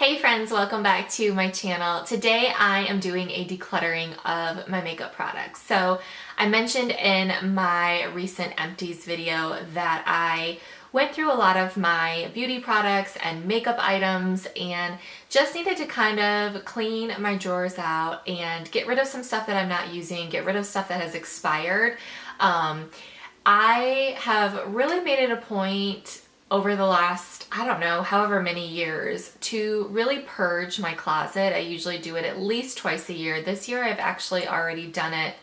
Hey friends, welcome back to my channel. Today I am doing a decluttering of my makeup products. So I mentioned in my recent empties video that I went through a lot of my beauty products and makeup items and just needed to kind of clean my drawers out and get rid of some stuff that I'm not using, get rid of stuff that has expired. I have really made it a point over the last, I don't know, however many years to really purge my closet. I usually do it at least twice a year. This year I've actually already done it,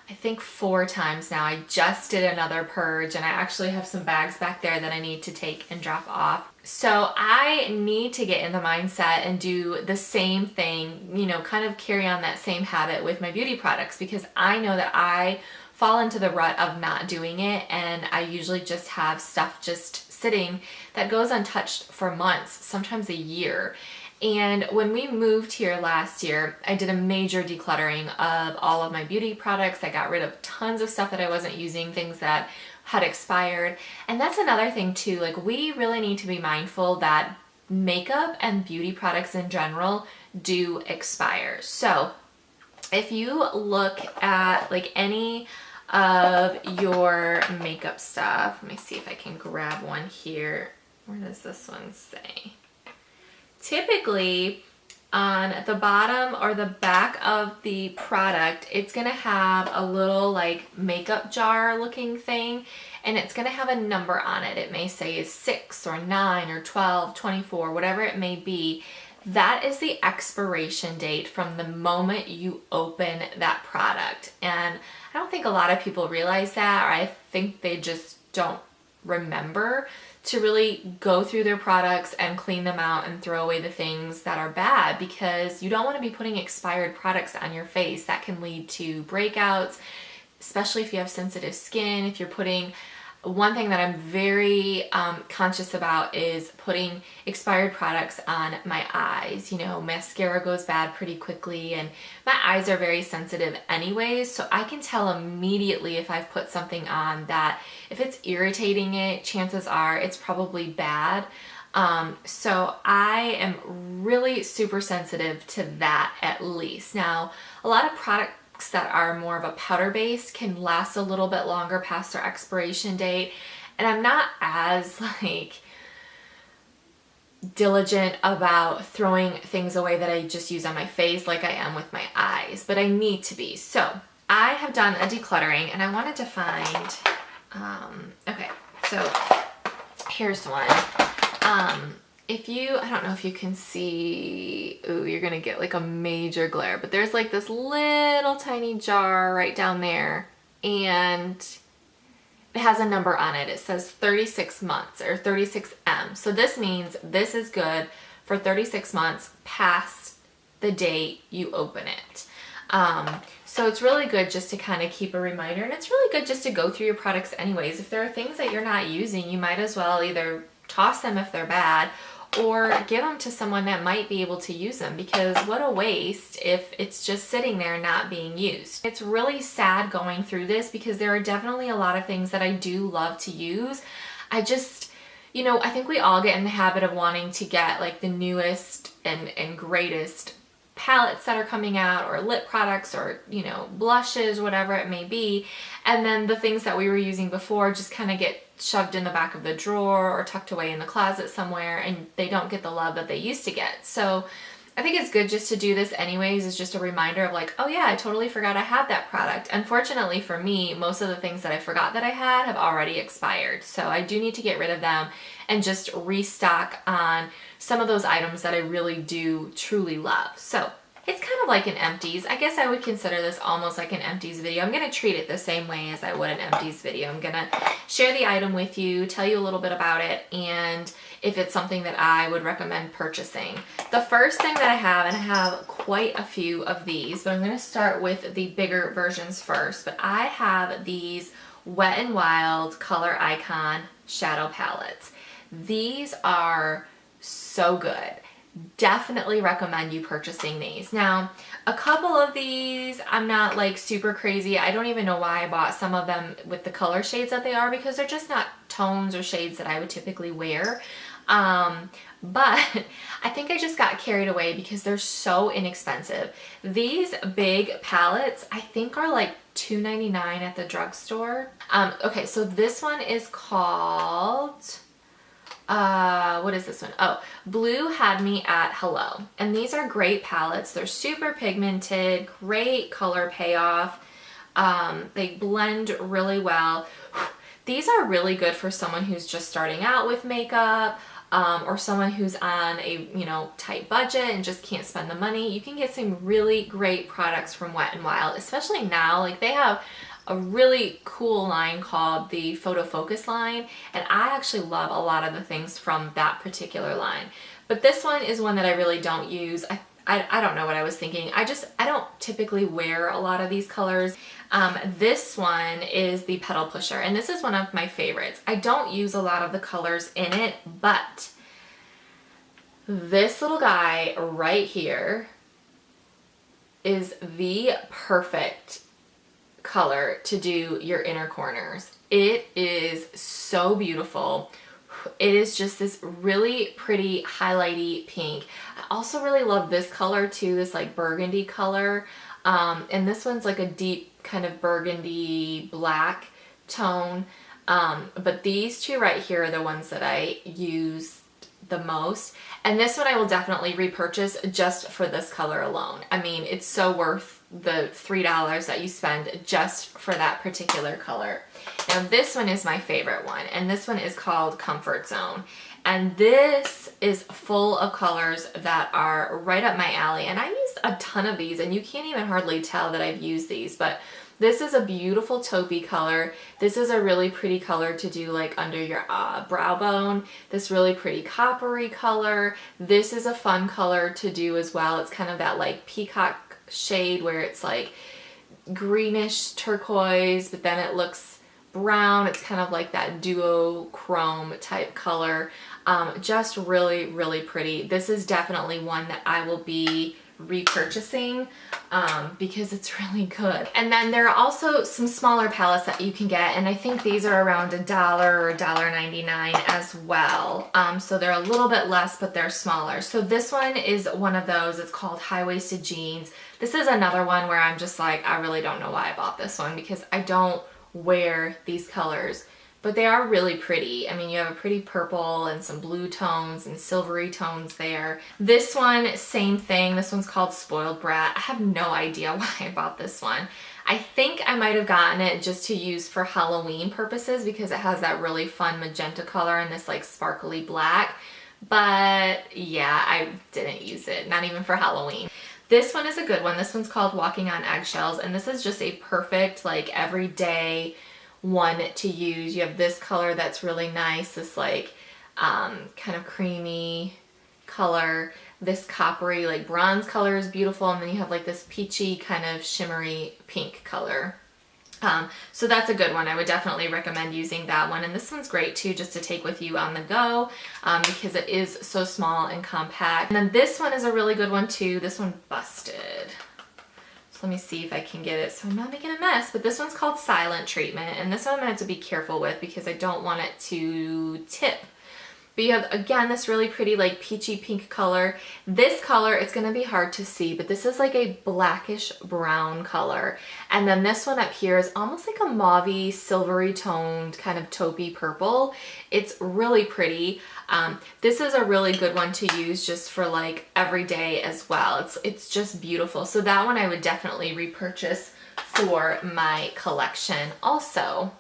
I think 4 times now. I just did another purge and I actually have some bags back there that I need to take and drop off. So I need to get in the mindset and do the same thing, you know, kind of carry on that same habit with my beauty products, because I know that I fall into the rut of not doing it, and I usually just have stuff just sitting that goes untouched for months, sometimes a year. And when we moved here last year, I did a major decluttering of all of my beauty products. I got rid of tons of stuff that I wasn't using, things that had expired. And that's another thing too, like we really need to be mindful that makeup and beauty products in general do expire. So if you look at like any of your makeup stuff, let me see if I can grab one here. Where does this one say? Typically on the bottom or the back of the product, it's gonna have a little like makeup jar looking thing, and it's gonna have a number on it. It may say 6 or 9 or 12, 24, whatever it may be. That is the expiration date from the moment you open that product. And I don't think a lot of people realize that, or I think they just don't remember to really go through their products and clean them out and throw away the things that are bad, because you don't want to be putting expired products on your face. That can lead to breakouts, especially if you have sensitive skin. If you're putting, one thing that I'm very conscious about is putting expired products on my eyes. You know, mascara goes bad pretty quickly and my eyes are very sensitive anyways, so I can tell immediately if I've put something on that if it's irritating it, chances are it's probably bad. So I am really super sensitive to that at least. Now, a lot of products that are more of a powder base can last a little bit longer past their expiration date, and I'm not as like diligent about throwing things away that I just use on my face like I am with my eyes, but I need to be. So I have done a decluttering and I wanted to find okay, so here's one. If you, I don't know if you can see, ooh, you're gonna get like a major glare, but there's like this little tiny jar right down there, and it has a number on it. It says 36 months or 36M. So this means this is good for 36 months past the date you open it. So it's really good just to kind of keep a reminder, and it's really good just to go through your products anyways. If there are things that you're not using, you might as well either toss them if they're bad, or give them to someone that might be able to use them, because what a waste if it's just sitting there not being used. It's really sad going through this because there are definitely a lot of things that I do love to use. I just, you know, I think we all get in the habit of wanting to get like the newest and greatest palettes that are coming out, or lip products, or, you know, blushes, whatever it may be, and then the things that we were using before just kind of get shoved in the back of the drawer or tucked away in the closet somewhere, and they don't get the love that they used to get. So I think it's good just to do this anyways. It's just a reminder of like, oh yeah, I totally forgot I had that product. Unfortunately for me, most of the things that I forgot that I had have already expired. So I do need to get rid of them and just restock on some of those items that I really do truly love. So it's kind of like an empties. I guess I would consider this almost like an empties video. I'm going to treat it the same way as I would an empties video. I'm going to share the item with you, tell you a little bit about it, and if it's something that I would recommend purchasing. The first thing that I have, and I have quite a few of these, but I'm going to start with the bigger versions first, but I have these Wet n Wild Color Icon shadow palettes. These are so good. Definitely recommend you purchasing these. Now, a couple of these, I'm not like super crazy. I don't even know why I bought some of them with the color shades that they are, because they're just not tones or shades that I would typically wear. But I think I just got carried away because they're so inexpensive. These big palettes I think are like $2.99 at the drugstore. Okay, so this one is called, what is this one? Oh, Blue Had Me at Hello. And these are great palettes. They're super pigmented, great color payoff. They blend really well. These are really good for someone who's just starting out with makeup, or someone who's on a, you know, tight budget and just can't spend the money. You can get some really great products from Wet n Wild, especially now. Like, they have a really cool line called the Photo Focus line, and I actually love a lot of the things from that particular line. But this one is one that I really don't use. I don't know what I was thinking. I don't typically wear a lot of these colors. This one is the Petal Pusher, and this is one of my favorites. I don't use a lot of the colors in it, but this little guy right here is the perfect color to do your inner corners. It is so beautiful. It is just this really pretty highlighty pink. I also really love this color too, this like burgundy color. And this one's like a deep kind of burgundy black tone. But these two right here are the ones that I use the most. And this one I will definitely repurchase just for this color alone. I mean, it's so worth the $3 that you spend just for that particular color. Now this one is my favorite one, and this one is called Comfort Zone. And this is full of colors that are right up my alley. And I used a ton of these, and you can't even hardly tell that I've used these, but this is a beautiful taupey color. This is a really pretty color to do like under your brow bone. This really pretty coppery color. This is a fun color to do as well. It's kind of that like peacock shade where it's like greenish turquoise, but then it looks brown. It's kind of like that duochrome type color. Just really, really pretty. This is definitely one that I will be repurchasing because it's really good. And then there are also some smaller palettes that you can get, and I think these are around $1 or $1.99 as well. So they're a little bit less, but they're smaller. So this one is one of those. It's called High-Waisted Jeans. This is another one where I'm just like, I really don't know why I bought this one because I don't wear these colors, but they are really pretty. I mean, you have a pretty purple and some blue tones and silvery tones there. This one, same thing. This one's called Spoiled Brat. I have no idea why I bought this one. I think I might have gotten it just to use for Halloween purposes because it has that really fun magenta color and this like sparkly black. But yeah, I didn't use it, not even for Halloween. This one is a good one. This one's called Walking on Eggshells, and this is just a perfect like everyday one to use. You have this color that's really nice, this like kind of creamy color. This coppery like bronze color is beautiful, and then you have like this peachy kind of shimmery pink color. So that's a good one. I would definitely recommend using that one. And this one's great too, just to take with you on the go because it is so small and compact. And then this one is a really good one too. This one busted. So let me see if I can get it so I'm not making a mess. But this one's called Silent Treatment. And this one I'm going to have to be careful with because I don't want it to tip. But you have, again, this really pretty like peachy pink color. This color, it's gonna be hard to see, but this is like a blackish brown color. And then this one up here is almost like a mauvey, silvery toned kind of taupey purple. It's really pretty. This is a really good one to use just for like every day as well. It's just beautiful. So that one I would definitely repurchase for my collection also.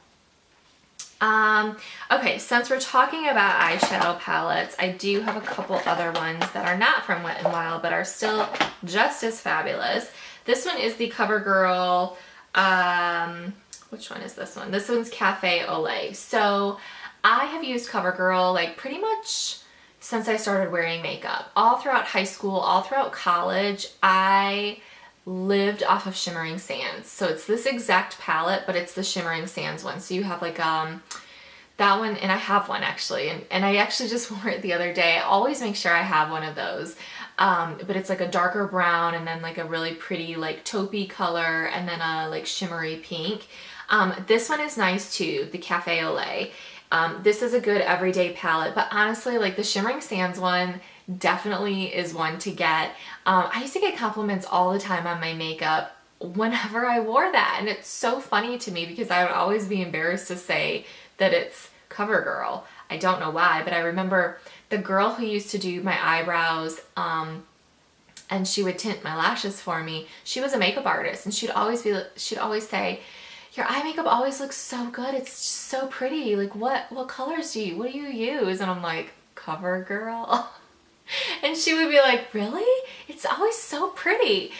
Okay, since we're talking about eyeshadow palettes, I do have a couple other ones that are not from Wet n Wild, but are still just as fabulous. This one is the Covergirl, which one is this one? This one's Cafe au Lait. So I have used Covergirl like pretty much since I started wearing makeup. All throughout high school, all throughout college, I lived off of Shimmering Sands. So it's this exact palette, but it's the Shimmering Sands one. So you have like that one, and I have one actually, and I actually just wore it the other day. I always make sure I have one of those. But it's like a darker brown and then like a really pretty like taupey color and then a like shimmery pink. This one is nice too, the Cafe au Lait. This is a good everyday palette, but honestly, like the Shimmering Sands one definitely is one to get. I used to get compliments all the time on my makeup whenever I wore that, and it's so funny to me because I would always be embarrassed to say that it's Covergirl. I don't know why, but I remember the girl who used to do my eyebrows, and she would tint my lashes for me. She was a makeup artist, and she'd always say, your eye makeup always looks so good. It's just so pretty. Like what colors what do you use? And I'm like, Covergirl. And she would be like, really? It's always so pretty.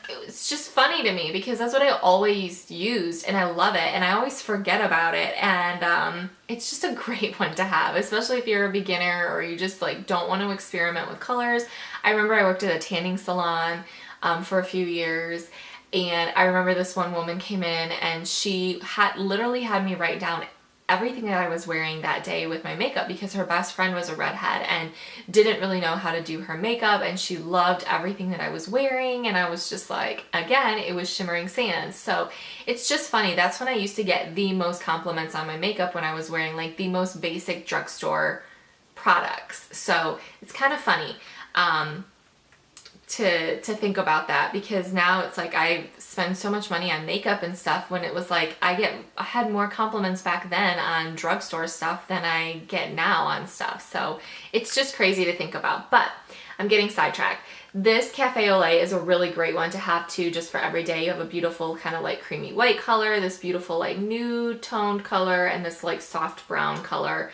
It's just funny to me because that's what I always used, and I love it, and I always forget about it, and it's just a great one to have, especially if you're a beginner or you just like don't want to experiment with colors. I remember I worked at a tanning salon for a few years, and I remember this one woman came in and she literally had me write down everything that I was wearing that day with my makeup because her best friend was a redhead and didn't really know how to do her makeup, and she loved everything that I was wearing, and I was just like, again, it was Shimmering Sands. So it's just funny. That's when I used to get the most compliments on my makeup, when I was wearing like the most basic drugstore products. So it's kind of funny to think about that, because now it's like I spend so much money on makeup and stuff, when it was like I had more compliments back then on drugstore stuff than I get now on stuff. So it's just crazy to think about, but I'm getting sidetracked. This Cafe au Lait is a really great one to have too, just for every day. You have a beautiful kind of like creamy white color, this beautiful like nude toned color, and this like soft brown color.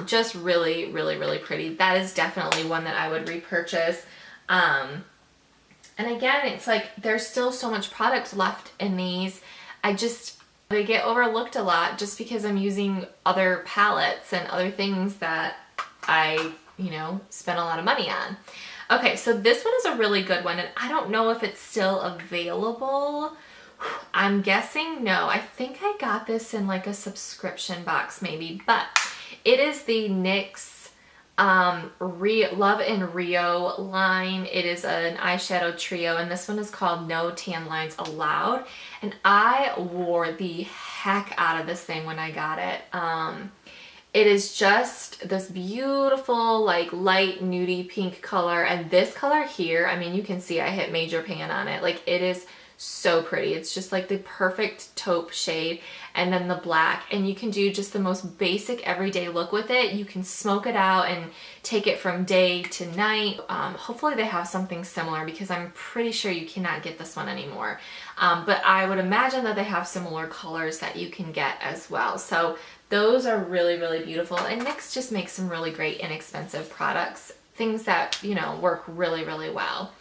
Just really, really, really pretty. That is definitely one that I would repurchase. And again, it's like there's still so much product left in these. They get overlooked a lot just because I'm using other palettes and other things that I, spend a lot of money on. Okay, so this one is a really good one, and I don't know if it's still available. I'm guessing no. I think I got this in like a subscription box maybe, but it is the NYX Love in Rio line. It is an eyeshadow trio, and this one is called No Tan Lines Allowed, and I wore the heck out of this thing when I got it. It is just this beautiful like light nudie pink color, and this color here, I mean, you can see I hit major pan on it. Like, it is so pretty. It's just like the perfect taupe shade, and then the black, and you can do just the most basic everyday look with it. You can smoke it out and take it from day to night. Hopefully they have something similar, because I'm pretty sure you cannot get this one anymore. But I would imagine that they have similar colors that you can get as well. So those are really, really beautiful, and NYX just makes some really great inexpensive products, things that, work really, really well.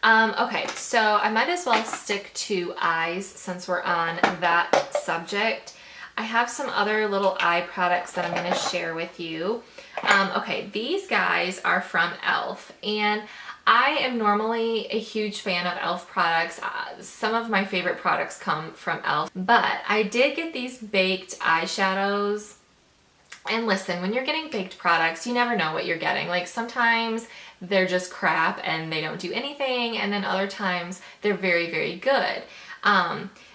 Okay, so I might as well stick to eyes since we're on that subject. I have some other little eye products that I'm going to share with you. Okay, these guys are from e.l.f. and I am normally a huge fan of e.l.f. products. Some of my favorite products come from e.l.f. But I did get these baked eyeshadows. And listen, when you're getting baked products, you never know what you're getting. Like, sometimes they're just crap and they don't do anything, and then other times they're very, very good.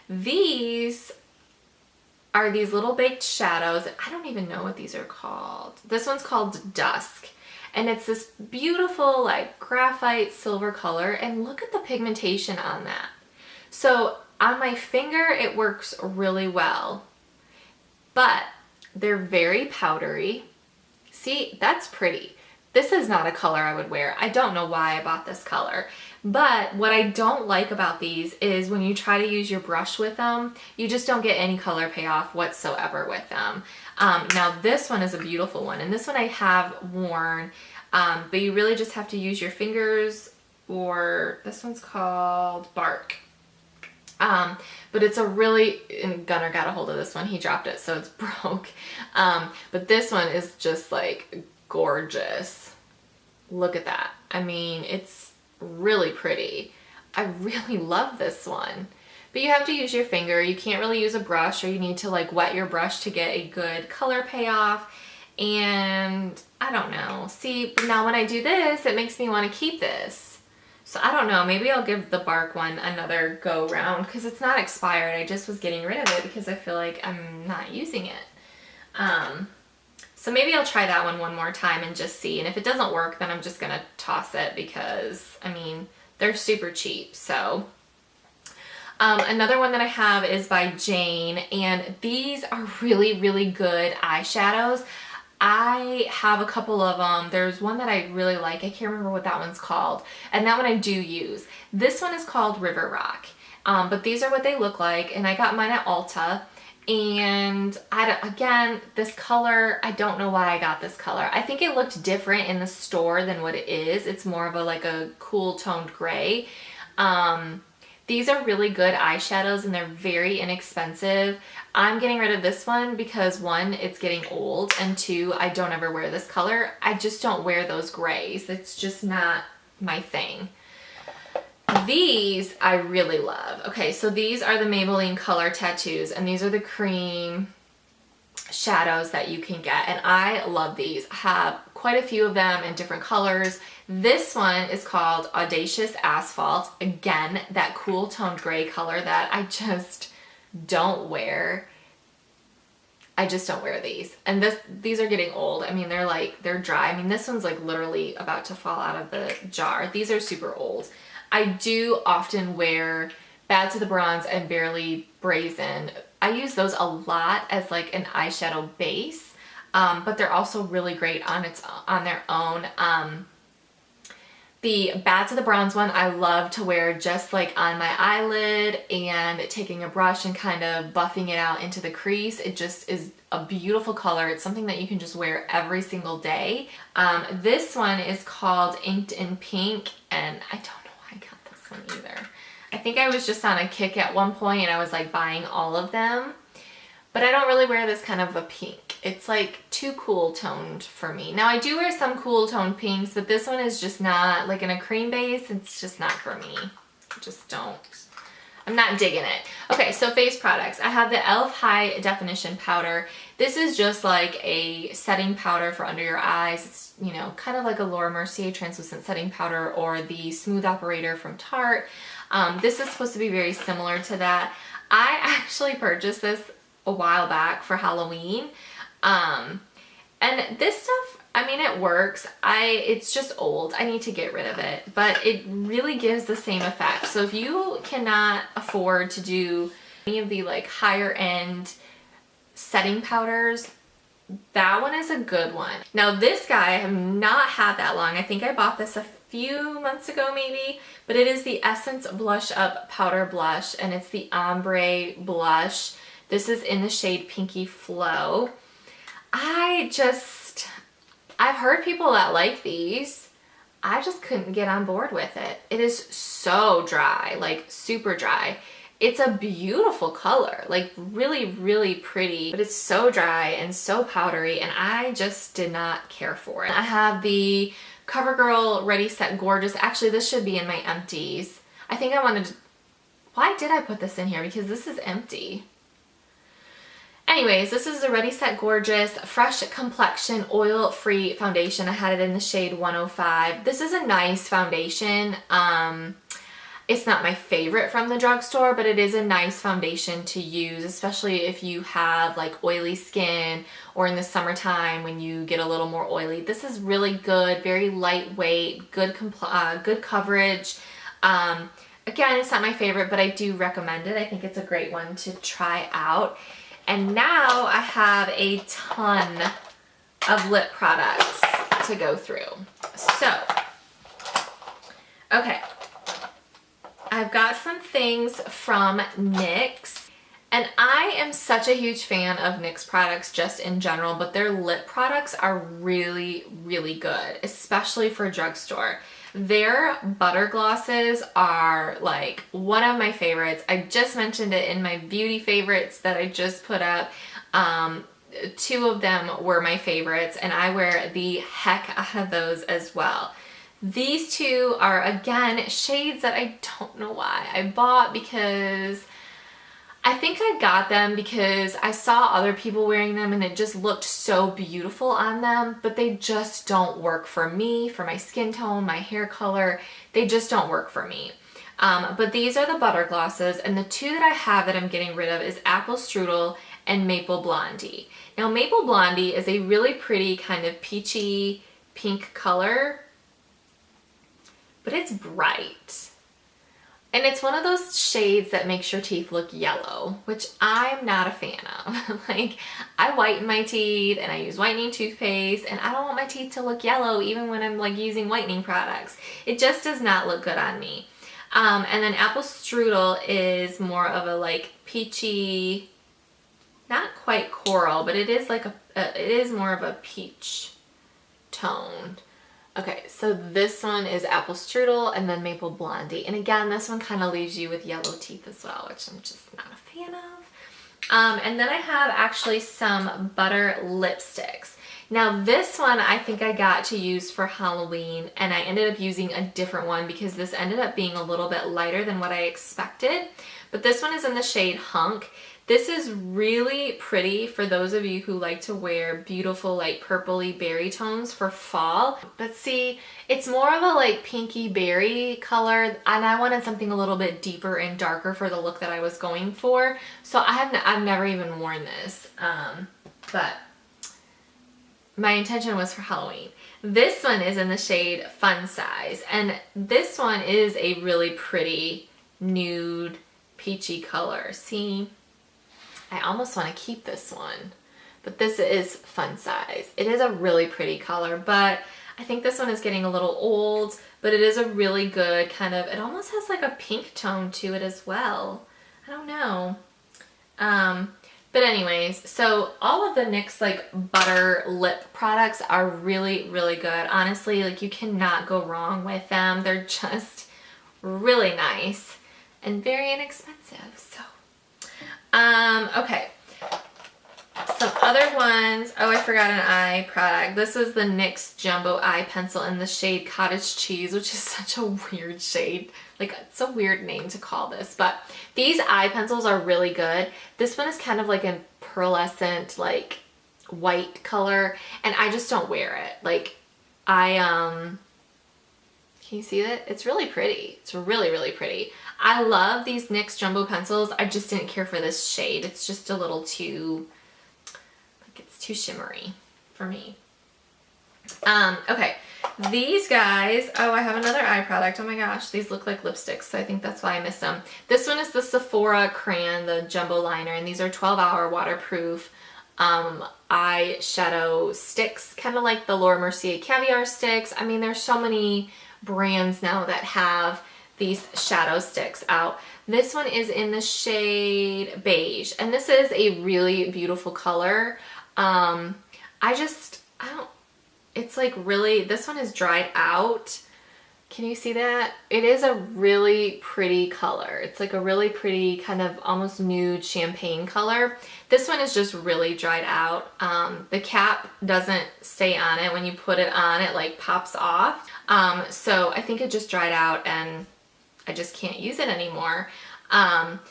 These are these little baked shadows. I don't even know what these are called. This one's called Dusk, and it's this beautiful like graphite silver color, and look at the pigmentation on that. So on my finger it works really well, but they're very powdery. See, that's pretty. This is not a color I would wear. I don't know why I bought this color. But what I don't like about these is when you try to use your brush with them, you just don't get any color payoff whatsoever with them. Now this one is a beautiful one, and this one I have worn, but you really just have to use your fingers, or this one's called Bark. But it's a really, and Gunnar got a hold of this one, he dropped it so it's broke. But this one is just like gorgeous. Look at that. I mean, it's really pretty. I really love this one. But you have to use your finger. You can't really use a brush, or you need to like wet your brush to get a good color payoff. And I don't know. See, now when I do this, it makes me want to keep this. So I don't know, maybe I'll give the Bark one another go round, because it's not expired. I just was getting rid of it because I feel like I'm not using it. So maybe I'll try that one more time and just see. And if it doesn't work, then I'm just gonna toss it because, I mean, they're super cheap, so. Another one that I have is by Jane, and these are really, really good eyeshadows. I have a couple of them. There's one that I really like. I can't remember what that one's called, and that one I do use. This one is called River Rock, but these are what they look like, and I got mine at Ulta. And again, this color, I don't know why I got this color. I think it looked different in the store than what it is. It's more of a like a cool toned gray. These are really good eyeshadows and they're very inexpensive. I'm getting rid of this one because one, it's getting old, and two, I don't ever wear this color. I just don't wear those grays. It's just not my thing. These I really love. Okay, so these are the Maybelline Color Tattoos, and these are the cream shadows that you can get, and I love these. I have quite a few of them in different colors. This one is called Audacious Asphalt. Again, that cool toned gray color that I just don't wear. I just don't wear these. And these are getting old. I mean, they're dry. I mean, this one's like literally about to fall out of the jar. These are super old. I do often wear Bad to the Bronze and Barely Brazen. I use those a lot as like an eyeshadow base, but they're also really great on their own. The Bad to the Bronze one I love to wear just like on my eyelid and taking a brush and kind of buffing it out into the crease. It just is a beautiful color. It's something that you can just wear every single day. This one is called Inked in Pink, and I don't know why I got this one either. I think I was just on a kick at one point and I was like buying all of them, but I don't really wear this kind of a pink. It's like too cool toned for me. Now I do wear some cool toned pinks, but this one is just not, like in a cream base, it's just not for me. I just don't. I'm not digging it. Okay, so face products. I have the e.l.f. High Definition Powder. This is just like a setting powder for under your eyes. It's, you know, kind of like a Laura Mercier translucent setting powder or the Smooth Operator from Tarte. This is supposed to be very similar to that. I actually purchased this a while back for Halloween. And this stuff, I mean, it works. It's just old. I need to get rid of it, but it really gives the same effect. So if you cannot afford to do any of the like higher end setting powders, that one is a good one. Now this guy I have not had that long. I think I bought this a few months ago maybe, but it is the Essence Blush Up Powder Blush, and it's the ombre blush. This is in the shade Pinky Flow. I've heard people that like these. I just couldn't get on board with it. It is so dry, like super dry. It's a beautiful color, like really, really pretty, but it's so dry and so powdery, and I just did not care for it. I have the CoverGirl Ready Set Gorgeous. Actually, this should be in my empties. I think I wanted to, why did I put this in here? Because this is empty. Anyways, this is the Ready Set Gorgeous Fresh Complexion Oil-Free Foundation. I had it in the shade 105. This is a nice foundation. It's not my favorite from the drugstore, but it is a nice foundation to use, especially if you have like oily skin or in the summertime when you get a little more oily. This is really good, very lightweight, good coverage. Again, it's not my favorite, but I do recommend it. I think it's a great one to try out. And now I have a ton of lip products to go through. So, okay. I've got some things from NYX, and I am such a huge fan of NYX products just in general, but their lip products are really, really good, especially for a drugstore. Their butter glosses are like one of my favorites. I just mentioned it in my beauty favorites that I just put up. Two of them were my favorites, and I wear the heck out of those as well. These two are, again, shades that I don't know why I bought, because I think I got them because I saw other people wearing them and it just looked so beautiful on them, but they just don't work for me, for my skin tone, my hair color. They just don't work for me. But these are the butter glosses, and the two that I have that I'm getting rid of is Apple Strudel and Maple Blondie. Now Maple Blondie is a really pretty kind of peachy pink color, but it's bright. And it's one of those shades that makes your teeth look yellow, which I'm not a fan of. Like, I whiten my teeth and I use whitening toothpaste, and I don't want my teeth to look yellow even when I'm like using whitening products. It just does not look good on me. And then Apple Strudel is more of a like peachy, not quite coral, but it is like it is more of a peach tone. Okay, so this one is Apple Strudel and then Maple Blondie. And again, this one kind of leaves you with yellow teeth as well, which I'm just not a fan of. And then I have actually some butter lipsticks. Now this one I think I got to use for Halloween, and I ended up using a different one because this ended up being a little bit lighter than what I expected. But this one is in the shade Hunk. This is really pretty for those of you who like to wear beautiful like purpley berry tones for fall. But see, it's more of a like pinky berry color, and I wanted something a little bit deeper and darker for the look that I was going for. So I've never even worn this, but my intention was for Halloween. This one is in the shade Fun Size, and this one is a really pretty nude peachy color. See? I almost want to keep this one, but this is Fun Size. It is a really pretty color, but I think this one is getting a little old, but it is a really good kind of, it almost has like a pink tone to it as well. I don't know. But anyways, so all of the NYX like butter lip products are really, really good. Honestly, like you cannot go wrong with them. They're just really nice and very inexpensive, so. Okay, some other ones. Oh, I forgot an eye product. This is the NYX Jumbo Eye Pencil in the shade Cottage Cheese, which is such a weird shade. Like, it's a weird name to call this, but these eye pencils are really good. This one is kind of like a pearlescent, like, white color, and I just don't wear it. Like, can you see that? It's really pretty. It's really, really pretty. I love these NYX Jumbo pencils. I just didn't care for this shade. It's just a little too, like it's too shimmery for me. Okay, these guys, oh, I have another eye product. Oh my gosh, these look like lipsticks, so I think that's why I missed them. This one is the Sephora Crayon, the Jumbo Liner, and these are 12-hour waterproof eyeshadow sticks, kind of like the Laura Mercier Caviar sticks. I mean, there's so many brands now that have these shadow sticks out. This one is in the shade Beige, and this is a really beautiful color. It's like really, this one is dried out. Can you see that? It is a really pretty color. It's like a really pretty kind of almost nude champagne color. This one is just really dried out. The cap doesn't stay on it. When you put it on, it like pops off. So I think it just dried out and I just can't use it anymore.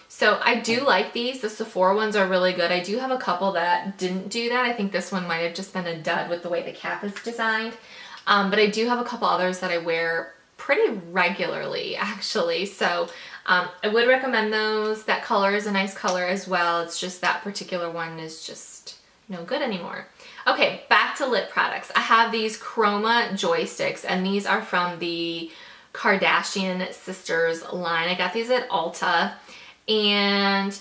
So I do like these. The Sephora ones are really good. I do have a couple that didn't do that. I think this one might have just been a dud with the way the cap is designed. But I do have a couple others that I wear pretty regularly, actually. So I would recommend those. That color is a nice color as well. It's just that particular one is just no good anymore. Okay, back to lip products. I have these Chroma Joysticks, and these are from the Kardashian Sisters line. I got these at Ulta, and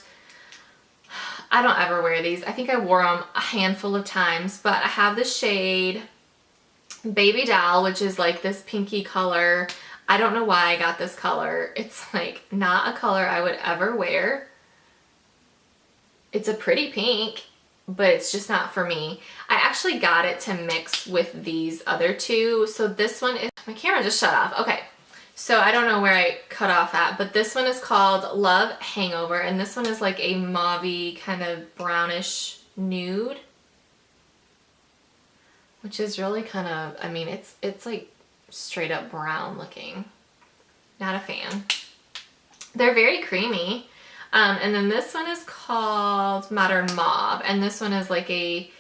I don't ever wear these. I think I wore them a handful of times, but I have the shade Baby Doll, which is like this pinky color. I don't know why I got this color. It's like not a color I would ever wear. It's a pretty pink, but it's just not for me. I actually got it to mix with these other two. So this one is, my camera just shut off. Okay. So I don't know where I cut off at, but this one is called Love Hangover, and this one is like a mauve-y kind of brownish nude, which is really kind of, I mean, it's like straight up brown looking. Not a fan. They're very creamy. And then this one is called Modern Mauve, and this one is like a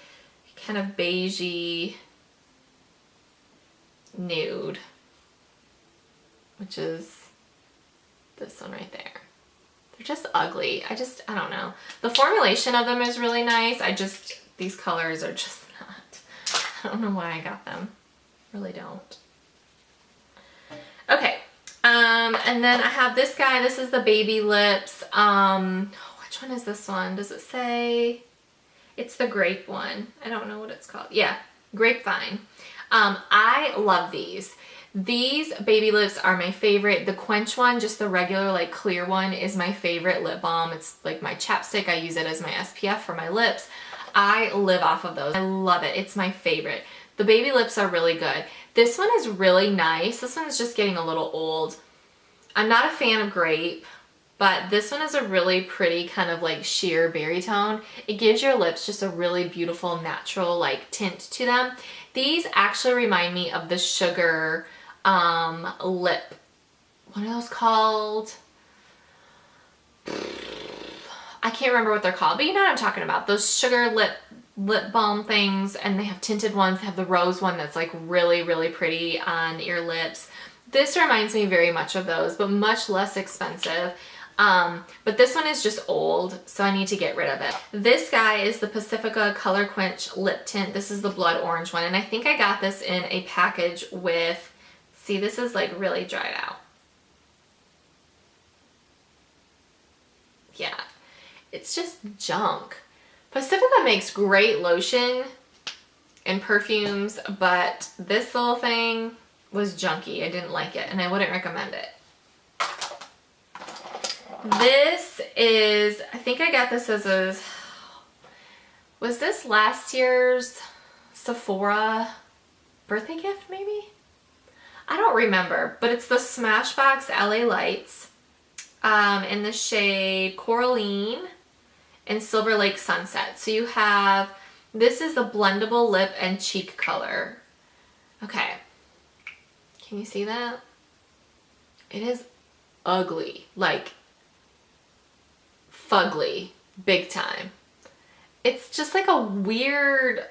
kind of beigey nude, which is this one right there. They're just ugly. I don't know. The formulation of them is really nice. These colors are just not. I don't know why I got them. Really don't. Okay. And then I have this guy. This is the Baby Lips. Which one is this one? Does it say? It's the grape one. I don't know what it's called. Yeah, Grapevine. I love these. These Baby Lips are my favorite. The Quench one, just the regular like clear one, is my favorite lip balm. It's like my chapstick. I use it as my SPF for my lips. I live off of those. I love it. It's my favorite. The Baby Lips are really good. This one is really nice. This one is just getting a little old. I'm not a fan of grape, but this one is a really pretty kind of like sheer berry tone. It gives your lips just a really beautiful natural like tint to them. These actually remind me of the Sugar lip. What are those called? I can't remember what they're called, but you know what I'm talking about. Those Sugar lip balm things, and they have tinted ones. They have the rose one that's like really, really pretty on your lips. This reminds me very much of those, but much less expensive. But this one is just old, so I need to get rid of it. This guy is the Pacifica Color Quench Lip Tint. This is the blood orange one, and I think I got this in a package with, see, this is like really dried out. Yeah, it's just junk. Pacifica makes great lotion and perfumes, but this little thing was junky. I didn't like it, and I wouldn't recommend it. This is, I think I got this as a, was this last year's Sephora birthday gift maybe? I don't remember, but it's the Smashbox LA Lights in the shade Coraline and Silver Lake Sunset. So you have, this is the blendable lip and cheek color. Okay, can you see that? It is ugly, like fugly, big time. It's just like a weird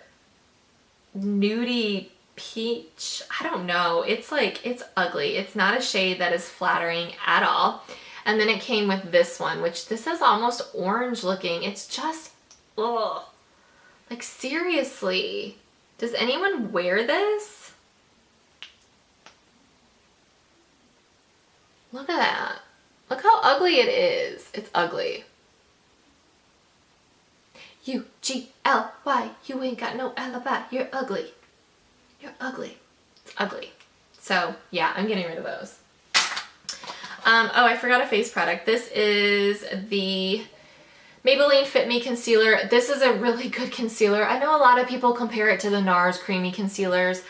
nudie peach. I don't know. It's like, it's ugly. It's not a shade that is flattering at all. And then it came with this one, which this is almost orange looking. It's just, ugh. Like seriously, does anyone wear this? Look at that. Look how ugly it is. It's ugly. U-G-L-Y, you ain't got no alibi. You're ugly. You're ugly. It's ugly. So yeah, I'm getting rid of those. Oh, I forgot a face product. This is the Maybelline Fit Me Concealer. This is a really good concealer. I know a lot of people compare it to the NARS creamy concealers.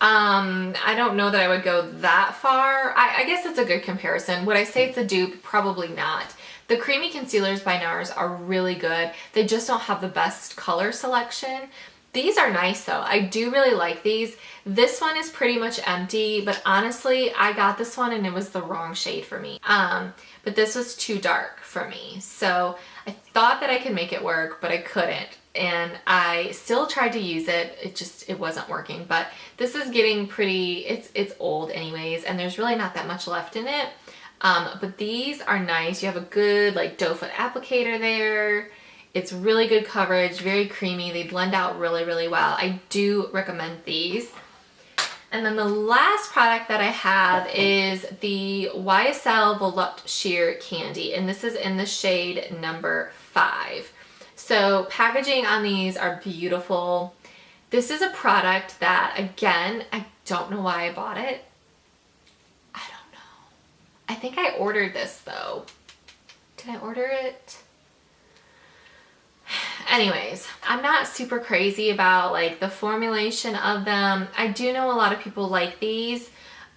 I don't know that I would go that far. I guess it's a good comparison. Would I say it's a dupe? Probably not. The creamy concealers by NARS are really good. They just don't have the best color selection. These are nice though. I do really like these. This one is pretty much empty, but honestly, I got this one and it was the wrong shade for me. But this was too dark for me. So I thought that I could make it work, but I couldn't. And I still tried to use it. It wasn't working, but this is getting pretty, it's old anyways, and there's really not that much left in it. But these are nice. You have a good like doe foot applicator there. It's really good coverage, very creamy. They blend out really, really well. I do recommend these. And then the last product that I have is the YSL Volupte Sheer Candy, and this is in the shade number 5. So packaging on these are beautiful. This is a product that, again, I don't know why I bought it. I don't know. I think I ordered this though. Did I order it? Anyways, I'm not super crazy about like the formulation of them. I do know a lot of people like these,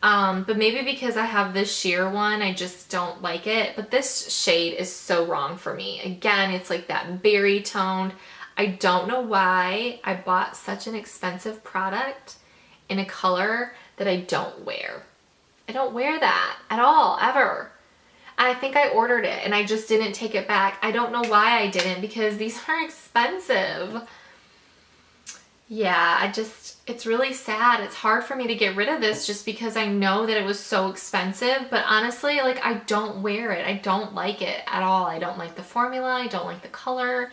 but maybe because I have this sheer one, I just don't like it. But this shade is so wrong for me. Again, it's like that berry toned. I don't know why I bought such an expensive product in a color that I don't wear. I don't wear that at all, ever. I think I ordered it and I just didn't take it back. I don't know why I didn't, because these are expensive. yeah, it's really sad. It's hard for me to get rid of this just because I know that it was so expensive, but honestly, like, I don't wear it. I don't like it at all. I don't like the formula. I don't like the color.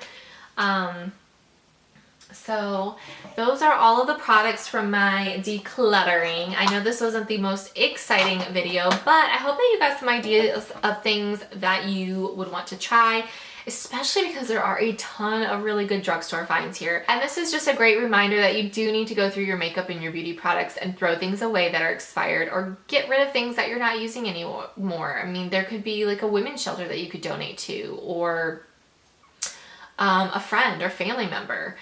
So those are all of the products from my decluttering. I know this wasn't the most exciting video, but I hope that you got some ideas of things that you would want to try, especially because there are a ton of really good drugstore finds here. And this is just a great reminder that you do need to go through your makeup and your beauty products and throw things away that are expired, or get rid of things that you're not using anymore. I mean, there could be like a women's shelter that you could donate to, or a friend or family member.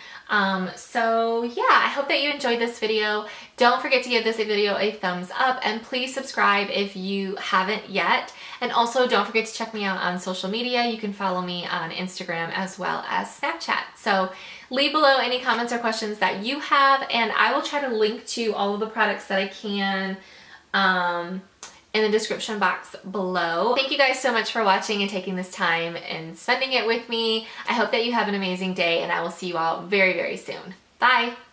So yeah, I hope that you enjoyed this video. Don't forget to give this video a thumbs up, and please subscribe if you haven't yet. And also don't forget to check me out on social media. You can follow me on Instagram as well as Snapchat. So leave below any comments or questions that you have, and I will try to link to all of the products that I can in the description box below. Thank you guys so much for watching and taking this time and spending it with me. I hope that you have an amazing day, and I will see you all very, very soon. Bye!